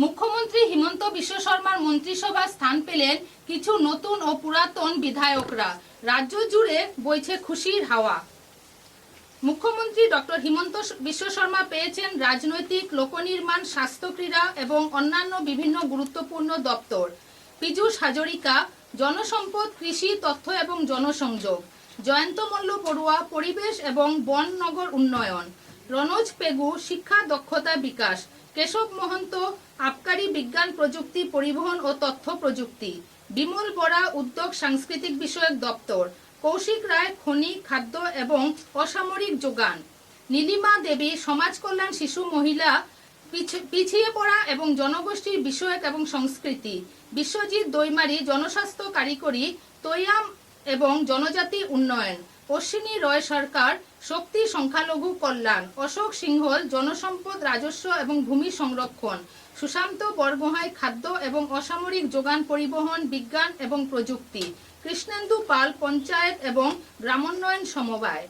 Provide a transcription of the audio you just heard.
মুখ্যমন্ত্রী হিমন্ত বিশ্ব শর্মার মন্ত্রিসভায় স্থান পেলেন কিছু নতুন ও পুরাতন বিধায়করা। রাজ্য জুড়ে বইছে খুশির হাওয়া। মুখ্যমন্ত্রী ডক্টর হিমন্ত বিশ্ব শর্মা পেয়েছেন রাজনৈতিক, লোকনির্মাণ, স্বাস্থ্য, ক্রীড়া এবং অন্যান্য বিভিন্ন গুরুত্বপূর্ণ দপ্তর। পীযূষ হাজরিকা জনসম্পদ, কৃষি, তথ্য এবং জনসংযোগ, জয়ন্ত মল্ল বড়ুয়া পরিবেশ এবং বন নগর উন্নয়ন, রনোজ পেগু শিক্ষা দক্ষতা বিকাশ, কেশব মহন্ত আবকারি, বিজ্ঞান প্রযুক্তি, পরিবহন ও তথ্য প্রযুক্তি, বিমল বরা উদ্যোগ সাংস্কৃতিক বিষয়ক দপ্তর, কৌশিক রায় খনি, খাদ্য এবং অসামরিক যোগান, নীলিমা দেবী সমাজ কল্যাণ, শিশু, মহিলা, পিছিয়ে পড়া এবং জনগোষ্ঠীর বিষয়ক এবং সংস্কৃতি, বিশ্বজিৎ দৈমারি জনস্বাস্থ্য, কারিগরি, তৈয়াম এবং জনজাতি উন্নয়ন, অশ্বিনী রয় সরকার শক্তি, সংখ্যালঘু কল্যাণ, অশোক সিংহল জনসম্পদ, রাজস্ব এবং ভূমি সংরক্ষণ, সুশান্ত বরগোহাঁই খাদ্য এবং অসামরিক যোগান, পরিবহন, বিজ্ঞান এবং প্রযুক্তি, কৃষ্ণেন্দু পাল পঞ্চায়েত এবং গ্রামোন্নয়ন সমবায়।